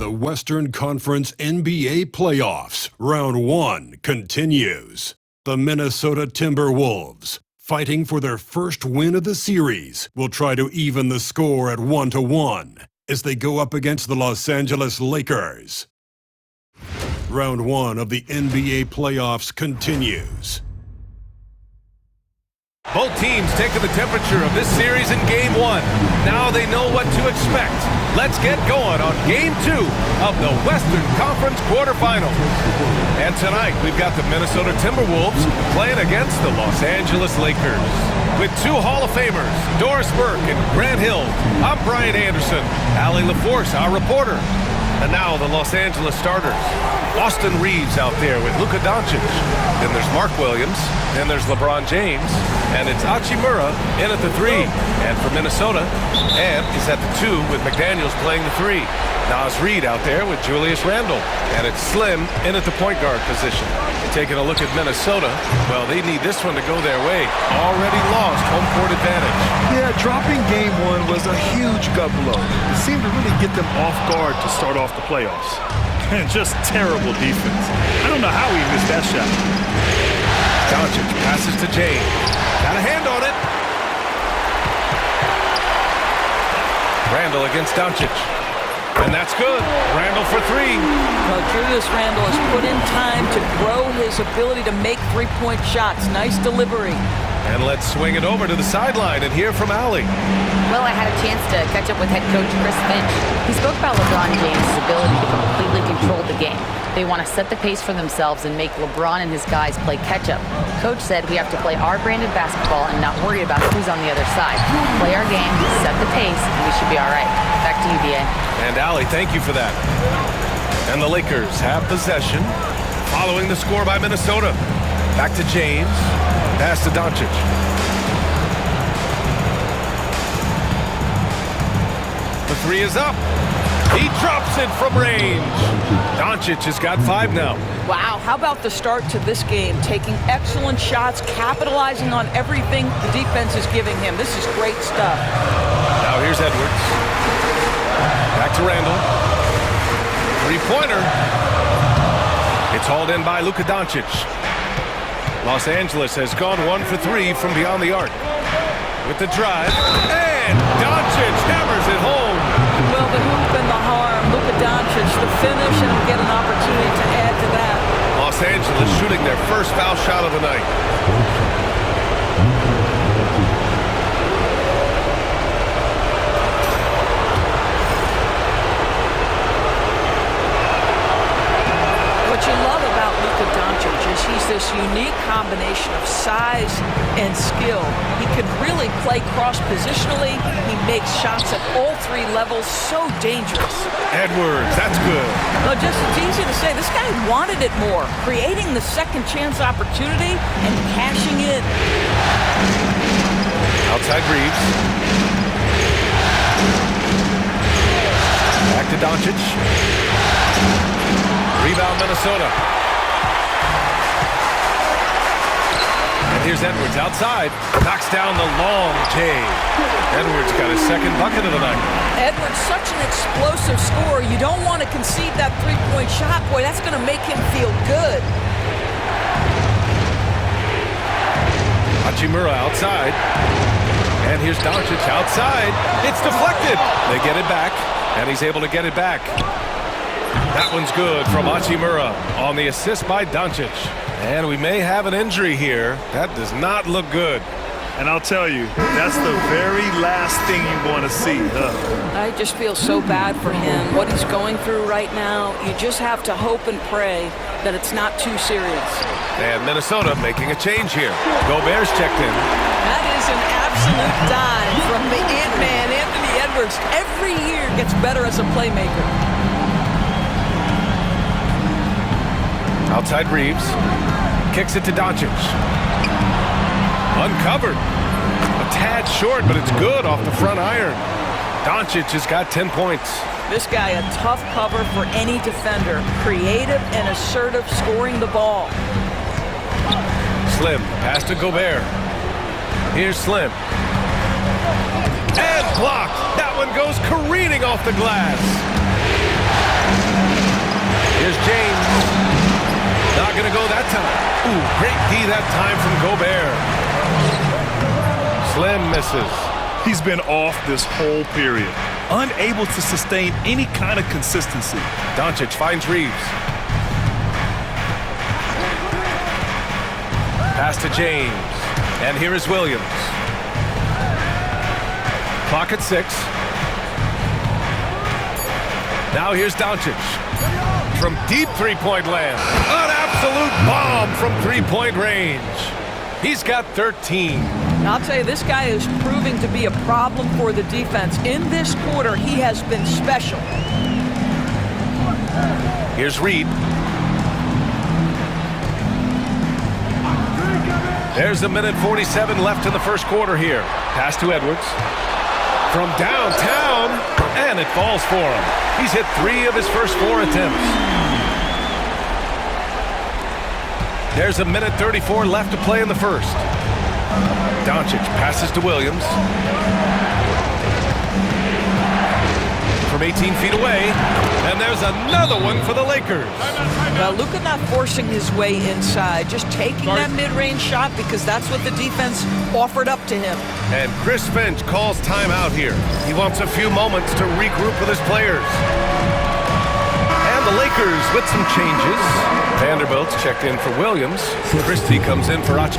The Western Conference NBA Playoffs, Round 1 continues. The Minnesota Timberwolves, fighting for their first win of the series, will try to even the score at 1-1 as they go up against the Los Angeles Lakers. Round 1 of the NBA Playoffs continues. Both teams taking the temperature of this series in Game 1. Now they know what to expect. Let's get going on Game 2 of the Western Conference quarterfinals. And tonight, we've got the Minnesota Timberwolves playing against the Los Angeles Lakers. With two Hall of Famers, Doris Burke and Grant Hill, I'm Brian Anderson. Allie LaForce, our reporter. And now the Los Angeles starters. Austin Reeves out there with Luka Doncic. Then there's Mark Williams. Then there's LeBron James. And it's Hachimura in at the 3. And for Minnesota, and is at the 2 with McDaniels playing the 3. Naz Reid out there with Julius Randle. And it's Slim in at the point guard position. Taking a look at Minnesota, well, they need this one to go their way. Already lost home court advantage. Yeah, dropping Game 1 was a huge gut blow. It seemed to really get them off guard to start off the playoffs. And just terrible defense. I don't know how he missed that shot. Doncic passes to James. Got a hand on it. Randle against Doncic. And that's good. Randle for 3. Well, Julius Randle has put in time to grow his ability to make three-point shots. Nice delivery. And let's swing it over to the sideline and hear from Allie. Well, I had a chance to catch up with head coach Chris Finch. He spoke about LeBron James' ability to completely control the game. They want to set the pace for themselves and make LeBron and his guys play catch-up. Coach said we have to play our brand of basketball and not worry about who's on the other side. Play our game, set the pace, and we should be all right. Back to you, B.A. And Allie, thank you for that. And the Lakers have possession following the score by Minnesota. Back to James. Pass to Doncic. The 3 is up. He drops it from range. Doncic has got 5 now. Wow, how about the start to this game? Taking excellent shots, capitalizing on everything the defense is giving him. This is great stuff. Now here's Edwards. Back to Randle. Three-pointer. It's hauled in by Luka Doncic. Los Angeles has gone 1 for 3 from beyond the arc. With the drive, and Doncic hammers it home. Well, the hoop and the harm, Luka Doncic, the finish, and he'll get an opportunity to add to that. Los Angeles shooting their first foul shot of the night. What you love about Luka Doncic is he's this unique combination of size and skill. He can really play cross-positionally. He makes shots at all 3 levels. So dangerous. Edwards, that's good. Well, just it's easy to say. This guy wanted it more. Creating the second chance opportunity and cashing in. Outside Reeves. Back to Doncic. Rebound Minnesota. And here's Edwards outside. Knocks down the long J. Edwards got his second bucket of the night. Edwards, such an explosive scorer. You don't want to concede that three-point shot. Boy, that's going to make him feel good. Hachimura outside. And here's Doncic outside. It's deflected. They get it back, and he's able to get it back. That one's good from Hachimura on the assist by Doncic. And we may have an injury here. That does not look good. And I'll tell you, that's the very last thing you want to see. I just feel so bad for him. What he's going through right now, you just have to hope and pray that it's not too serious. And Minnesota making a change here. Gobert's checked in. That is an absolute dime from the Ant-Man, Anthony Edwards. Every year gets better as a playmaker. Outside Reeves. Kicks it to Doncic. Uncovered. A tad short, but it's good off the front iron. Doncic has got 10 points. This guy, a tough cover for any defender. Creative and assertive scoring the ball. Slim, pass to Gobert. Here's Slim. And blocked. That one goes careening off the glass. Ooh, great D that time from Gobert. Slim misses. He's been off this whole period, unable to sustain any kind of consistency. Doncic finds Reeves. Pass to James. And here is Williams. Clock at 6. Now here's Doncic. From deep three-point land. An absolute bomb from three-point range. He's got 13. I'll tell you, this guy is proving to be a problem for the defense. In this quarter, he has been special. Here's Reed. There's a minute 47 left in the first quarter here. Pass to Edwards. From downtown, and it falls for him. He's hit 3 of his first 4 attempts. There's a minute 34 left to play in the first. Doncic passes to Williams. From 18 feet away, and there's another one for the Lakers. Well, Luka not forcing his way inside, just taking that mid-range shot because that's what the defense offered up to him. And Chris Finch calls timeout here. He wants a few moments to regroup with his players. And the Lakers with some changes. Vanderbilt's checked in for Williams. Christie comes in for Achka.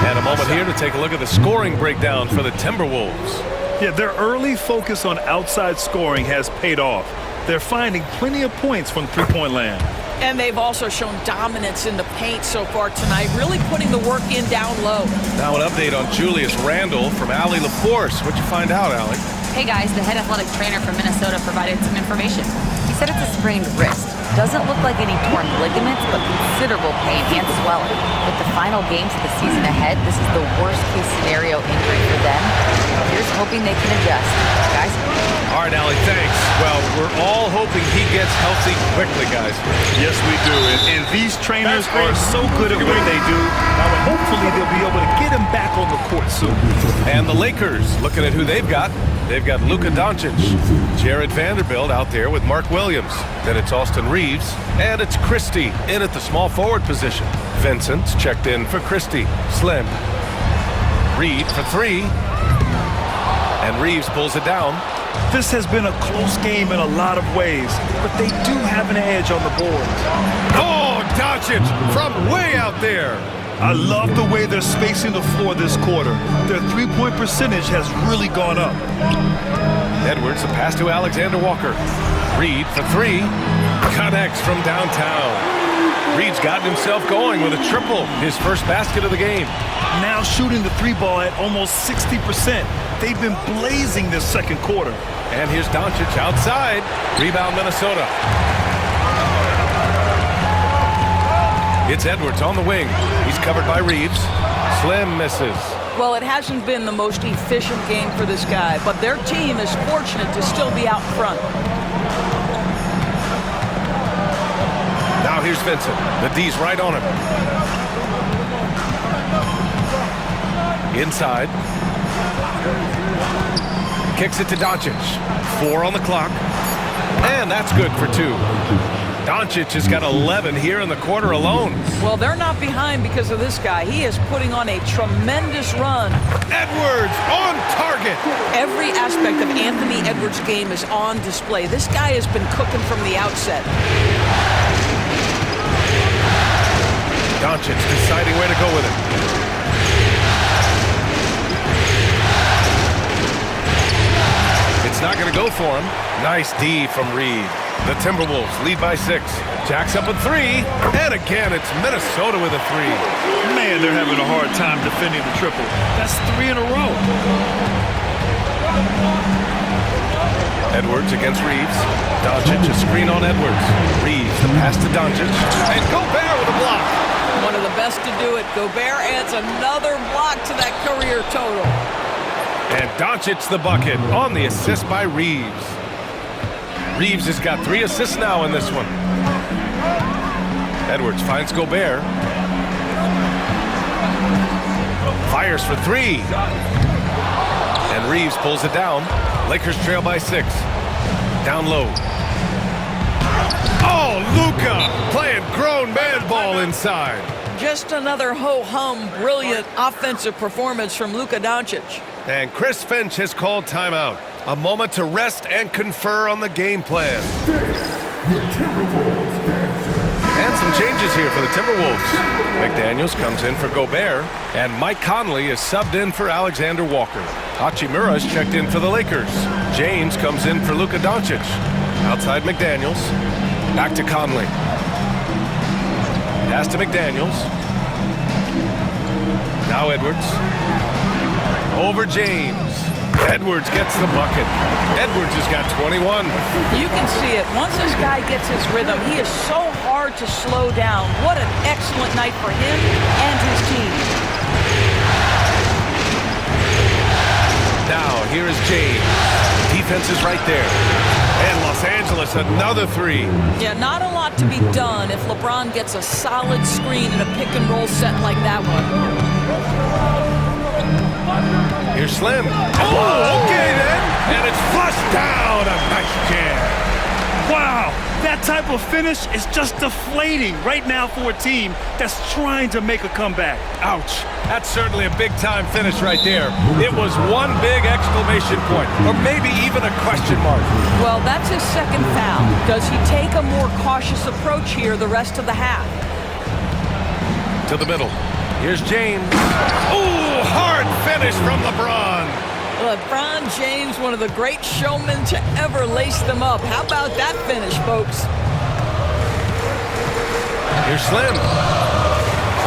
And a moment here to take a look at the scoring breakdown for the Timberwolves. Yeah, their early focus on outside scoring has paid off. They're finding plenty of points from three-point land. And they've also shown dominance in the paint so far tonight, really putting the work in down low. Now an update on Julius Randle from Allie LaForce. What'd you find out, Allie? Hey guys, the head athletic trainer from Minnesota provided some information. He said it's a sprained wrist. Doesn't look like any torn ligaments, but considerable pain and swelling. With the final games of the season ahead, this is the worst-case scenario injury for them. Here's hoping they can adjust. Guys? All right, Allie, thanks. Well, we're all hoping he gets healthy quickly, guys. Yes, we do. And these trainers are so good at what they do. Now, hopefully, they'll be able to get him back on the court soon. And the Lakers, looking at who they've got. They've got Luka Doncic, Jared Vanderbilt out there with Mark Williams. Then it's Austin Reeves, and it's Christie in at the small forward position. Vincent's checked in for Christie. Slim. Reed for 3. And Reeves pulls it down. This has been a close game in a lot of ways, but they do have an edge on the board. Oh, Doncic from way out there. I love the way they're spacing the floor this quarter. Their three-point percentage has really gone up. Edwards, a pass to Alexander Walker. Reed for 3. Connects from downtown. Reed's gotten himself going with a triple, his first basket of the game. Now shooting the 3 ball at almost 60%. They've been blazing this second quarter. And here's Doncic outside. Rebound Minnesota. It's Edwards on the wing. He's covered by Reeves. Slim misses. Well, it hasn't been the most efficient game for this guy, but their team is fortunate to still be out front. Now here's Vincent. The D's right on him. Inside. Kicks it to Doncic. 4 on the clock. And that's good for 2. Doncic has got 11 here in the quarter alone. Well, they're not behind because of this guy. He is putting on a tremendous run. Edwards on target. Every aspect of Anthony Edwards' game is on display. This guy has been cooking from the outset. Doncic deciding where to go with it. It's not going to go for him. Nice D from Reed. The Timberwolves lead by 6. Jacks up at 3. And again, it's Minnesota with a 3. Man, they're having a hard time defending the triple. That's 3 in a row. Edwards against Reeves. Doncic, a screen on Edwards. Reeves, the pass to Doncic. And Gobert with a block. One of the best to do it. Gobert adds another block to that career total. And Doncic the bucket on the assist by Reeves. Reeves has got 3 assists now in this one. Edwards finds Gobert. Fires for 3. And Reeves pulls it down. Lakers trail by 6. Down low. Oh, Luka playing grown man ball inside. just another ho-hum, brilliant offensive performance from Luka Doncic. And Chris Finch has called timeout. A moment to rest and confer on the game plan. And some changes here for the Timberwolves. McDaniels comes in for Gobert, and Mike Conley is subbed in for Alexander Walker. Hachimura is checked in for the Lakers. James comes in for Luka Doncic. Outside McDaniels. Back to Conley. Pass to McDaniels. Now Edwards. Over James. Edwards gets the bucket. Edwards has got 21. You can see it. Once this guy gets his rhythm, he is so hard to slow down. What an excellent night for him and his team. Now, here is James. Defense is right there. And Los Angeles, another three. Yeah, not a lot to be done if LeBron gets a solid screen in a pick-and-roll set like that one. Here's Slim. Oh, okay then. And it's flushed down. A nice jam. Wow, that type of finish is just deflating right now for a team that's trying to make a comeback. Ouch. That's certainly a big-time finish right there. It was one big exclamation point, or maybe even a question mark. Well, that's his second foul. Does he take a more cautious approach here the rest of the half? To the middle. Here's James. Ooh, hard finish from LeBron. LeBron James, one of the great showmen to ever lace them up. How about that finish, folks? Here's Slim.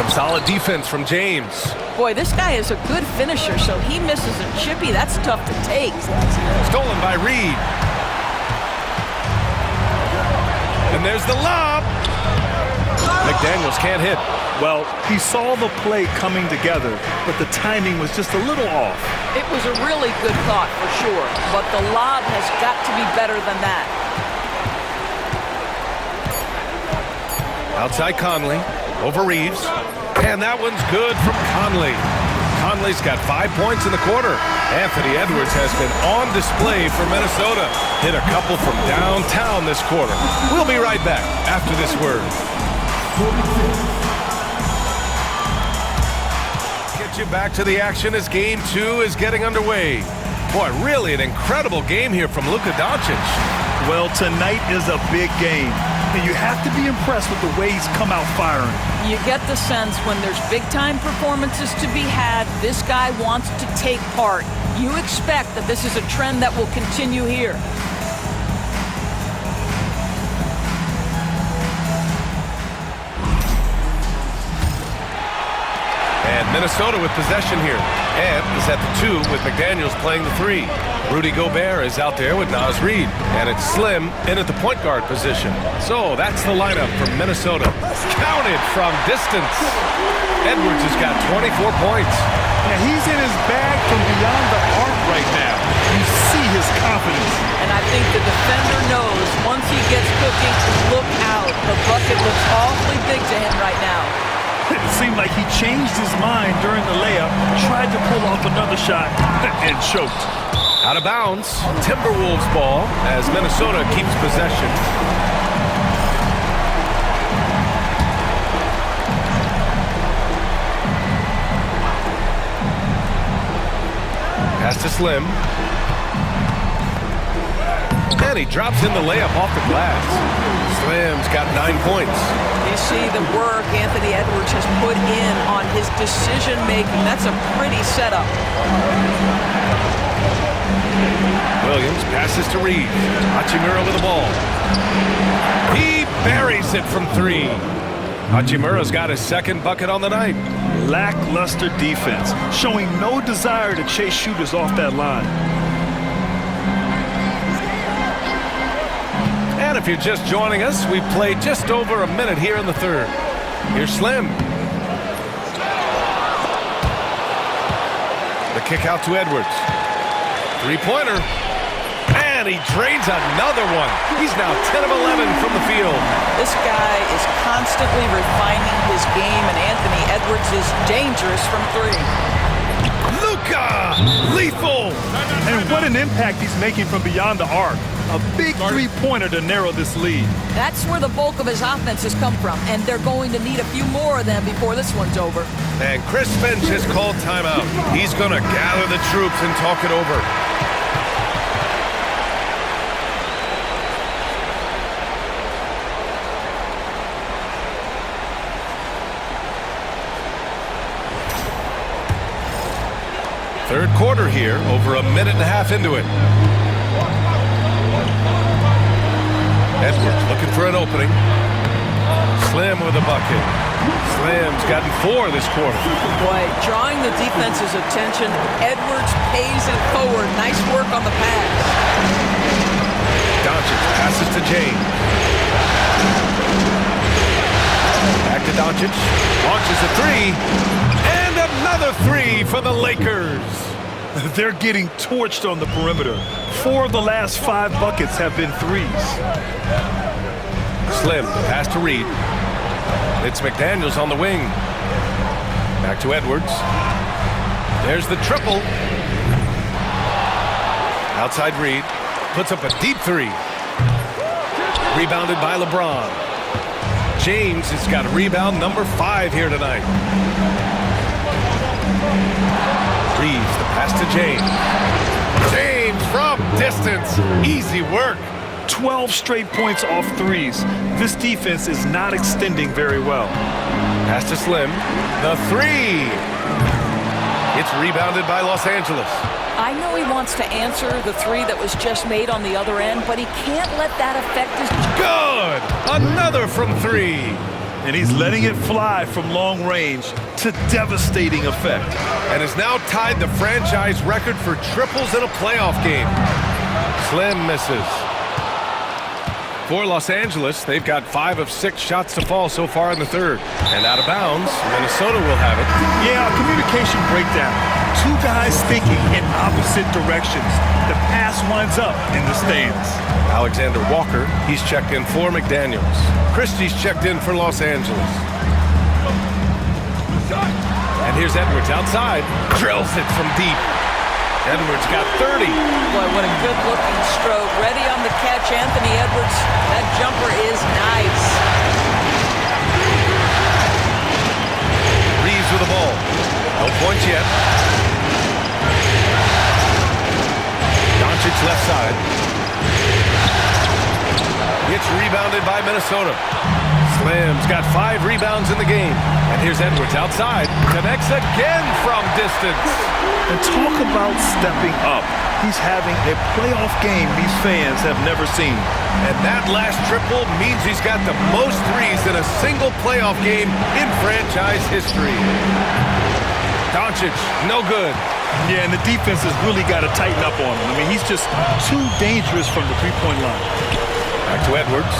Some solid defense from James. Boy, this guy is a good finisher, so he misses a chippy. That's tough to take. Stolen by Reed. And there's the lob. McDaniels can't hit. Well, he saw the play coming together, but the timing was just a little off. It was a really good thought for sure, but the lob has got to be better than that. Outside Conley, over Reeves, and that one's good from Conley. Conley's got 5 points in the quarter. Anthony Edwards has been on display for Minnesota. Hit a couple from downtown this quarter. We'll be right back after this word. You back to the action as Game 2 is getting underway. Boy, really an incredible game here from Luka Doncic. Well, tonight is a big game, and you have to be impressed with the way he's come out firing. You get the sense when there's big-time performances to be had, this guy wants to take part. You expect that this is a trend that will continue here. And Minnesota with possession here. And is at the 2 with McDaniels playing the 3. Rudy Gobert is out there with Naz Reid. And it's Slim in at the point guard position. So that's the lineup for Minnesota. Counted from distance. Edwards has got 24 points. Yeah, he's in his bag from beyond the arc right now. You see his confidence. And I think the defender knows once he gets cooking, look out. The bucket looks awfully big to him right now. It seemed like he changed his mind during the layup, tried to pull off another shot, and choked. Out of bounds, Timberwolves ball as Minnesota keeps possession. Pass to Slim. And he drops in the layup off the glass. Slim's got 9 points. You see the work Anthony Edwards has put in on his decision-making. That's a pretty setup. Williams passes to Reed. Hachimura with the ball. He buries it from 3. Hachimura's got his second bucket on the night. Lackluster defense, showing no desire to chase shooters off that line. And if you're just joining us, we've played just over a minute here in the third. Here's Slim. The kick out to Edwards. Three-pointer. And he drains another one. He's now 10 of 11 from the field. This guy is constantly refining his game, and Anthony Edwards is dangerous from 3. Luka! Lethal! And what an impact he's making from beyond the arc. A big three-pointer to narrow this lead. That's where the bulk of his offense has come from, and they're going to need a few more of them before this one's over. And Chris Finch has called timeout. He's going to gather the troops and talk it over. Third quarter here, over a minute and a half into it. Edwards looking for an opening. Slim with a bucket. Slim's gotten 4 this quarter. Boy, drawing the defense's attention, Edwards pays it forward. Nice work on the pass. Doncic passes to James. Back to Doncic. Launches a 3. And another 3 for the Lakers. They're getting torched on the perimeter. 4 of the last 5 buckets have been threes. Slim, pass to Reed. It's McDaniels on the wing. Back to Edwards. There's the triple. Outside Reed. Puts up a deep 3. Rebounded by LeBron. James has got rebound number 5 here tonight. Reeves, the pass to James. James from distance. Easy work. 12 straight points off threes. This defense is not extending very well. Pass to Slim. The 3. It's rebounded by Los Angeles. I know he wants to answer the 3 that was just made on the other end, but he can't let that affect his... Good! Another from 3. And he's letting it fly from long range to devastating effect. And has now tied the franchise record for triples in a playoff game. Slim misses. For Los Angeles, they've got 5 of 6 shots to fall so far in the third. And out of bounds, Minnesota will have it. Yeah, a communication breakdown. 2 guys thinking in opposite directions. The pass winds up in the stands. Alexander Walker, he's checked in for McDaniels. Christie's checked in for Los Angeles. And here's Edwards outside. Drills it from deep. Edwards got 30. Boy, what a good-looking stroke. Ready on the catch, Anthony Edwards. That jumper is nice. Reeves with the ball. No points yet. Doncic left side. It's rebounded by Minnesota. Slim's got 5 rebounds in the game. And here's Edwards outside. Connects again from distance. And talk about stepping up. He's having a playoff game these fans have never seen. And that last triple means he's got the most threes in a single playoff game in franchise history. Doncic, no good. Yeah, and the defense has really got to tighten up on him. I mean, he's just too dangerous from the three-point line. Back to Edwards.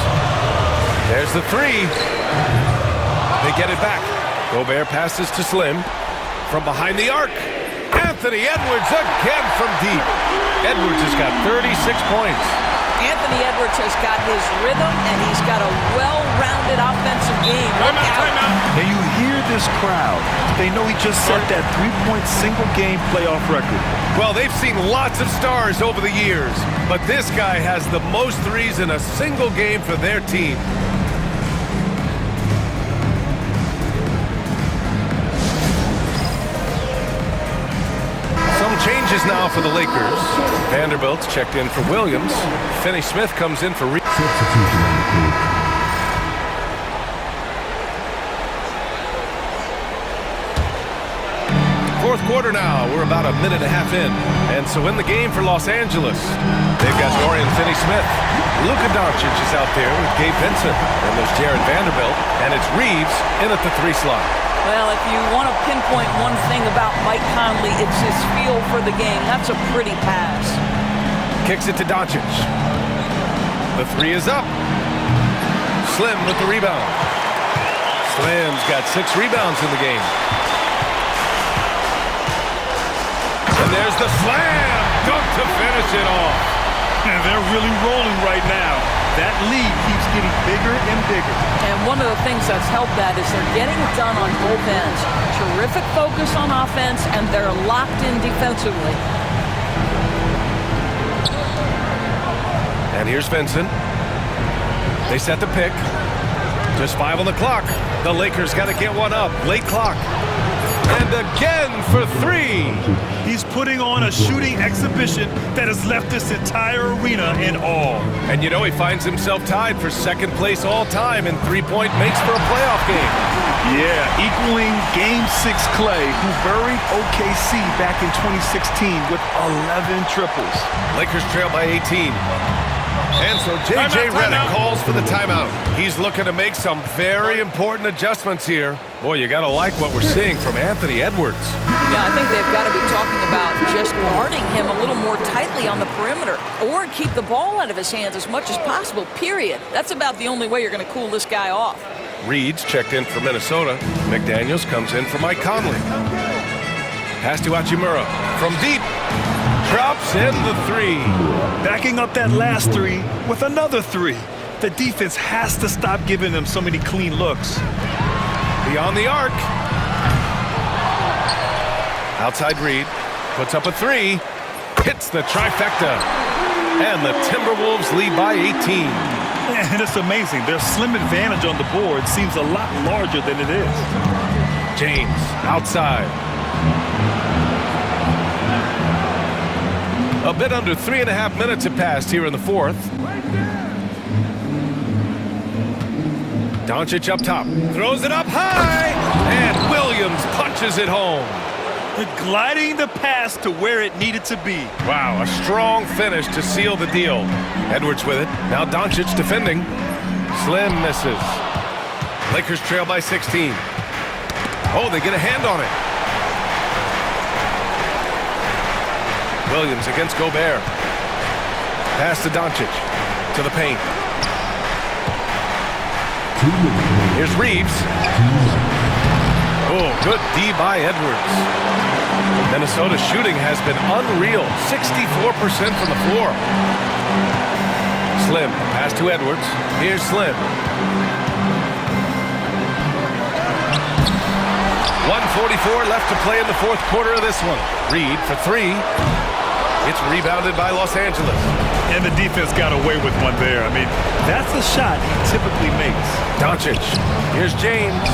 There's the 3. They get it back. Gobert passes to Slim. From behind the arc. Anthony Edwards again from deep. Edwards has got 36 points. Anthony Edwards has got his rhythm, and he's got a well-rounded offensive game. Look out. And you hear this crowd. They know he just set that 3-point single-game playoff record. Well, they've seen lots of stars over the years, but this guy has the most threes in a single game for their team. Some changes now for the Lakers. Vanderbilt's checked in for Williams. Finney-Smith comes in for Reed. Fourth quarter now. We're about a minute and a half in. And so in the game for Los Angeles, they've got Dorian Finney-Smith. Luka Doncic is out there with Gabe Vincent. And there's Jared Vanderbilt. And it's Reeves in at the 3 slot. Well, if you want to pinpoint one thing about Mike Conley, it's his feel for the game. That's a pretty pass. Kicks it to Doncic. The 3 is up. Slim with the rebound. Slim's got 6 rebounds in the game. And there's the slam. Dunk to finish it off. And they're really rolling right now. That lead keeps getting bigger and bigger. And one of the things that's helped that is they're getting it done on both ends. Terrific focus on offense, and they're locked in defensively. And here's Vincent. They set the pick. Just 5 on the clock. The Lakers got to get one up. Late clock. And again for 3. He's putting on a shooting exhibition that has left this entire arena in awe. And you know he finds himself tied for second place all time in three-point makes for a playoff game. Yeah, equaling Game 6 Clay, who buried OKC back in 2016 with 11 triples. Lakers trail by 18. And so J.J. Redick calls for the timeout. He's looking to make some very important adjustments here. Boy, you got to like what we're seeing from Anthony Edwards. Yeah, I think they've got to be talking about just guarding him a little more tightly on the perimeter or keep the ball out of his hands as much as possible, period. That's about the only way you're going to cool this guy off. Reed's checked in for Minnesota. McDaniels comes in for Mike Conley. Pass to Hachimura from deep. Drops in the 3. Backing up that last 3 with another 3. The defense has to stop giving them so many clean looks. Beyond the arc. Outside Reed. Puts up a 3. Hits the trifecta. And the Timberwolves lead by 18. And it's amazing. Their slim advantage on the board seems a lot larger than it is. James outside. A bit under 3.5 minutes have passed here in the fourth. Doncic up top. Throws it up high. And Williams punches it home. Gliding the pass to where it needed to be. Wow, a strong finish to seal the deal. Edwards with it. Now Doncic defending. Slim misses. Lakers trail by 16. Oh, they get a hand on it. Williams against Gobert. Pass to Doncic. To the paint. Here's Reeves. Oh, good D by Edwards. Minnesota's shooting has been unreal. 64% from the floor. Slim. Pass to Edwards. Here's Slim. 1:44 left to play in the fourth quarter of this one. Reed for 3. It's rebounded by Los Angeles. And the defense got away with one there. I mean, that's a shot he typically makes. Doncic. Here's James.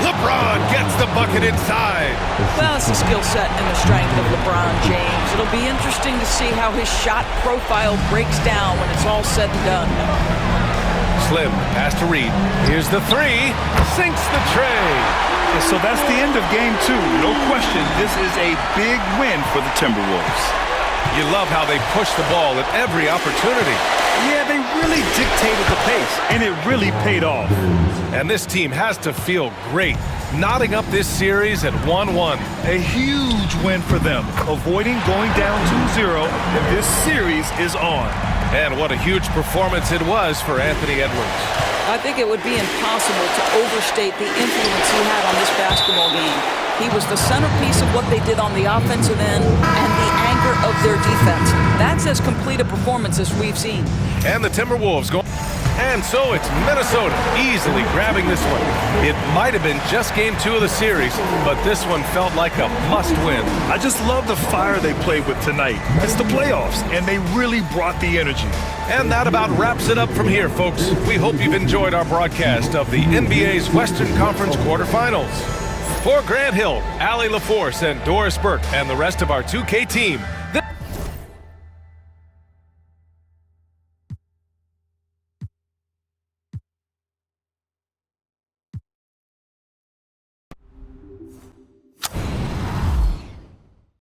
LeBron gets the bucket inside. Well, it's the skill set and the strength of LeBron James. It'll be interesting to see how his shot profile breaks down when it's all said and done. Slim. Pass to Reed. Here's the 3. Sinks the tray. So that's the end of game 2. No question, this is a big win for the Timberwolves. You love how they push the ball at every opportunity. Yeah, they really dictated the pace, and it really paid off. And this team has to feel great, knotting up this series at 1-1. A huge win for them, avoiding going down 2-0, and this series is on. And what a huge performance it was for Anthony Edwards. I think it would be impossible to overstate the influence he had on this basketball game. He was the centerpiece of what they did on the offensive end and the anchor of their defense. That's as complete a performance as we've seen. And the Timberwolves go. And so it's Minnesota easily grabbing this one. It might have been just game 2 of the series, but this one felt like a must-win. I just love the fire they played with tonight. It's the playoffs, and they really brought the energy. And that about wraps it up from here, folks. We hope you've enjoyed our broadcast of the NBA's Western Conference quarterfinals. For Grant Hill, Allie LaForce, and Doris Burke, and the rest of our 2K team,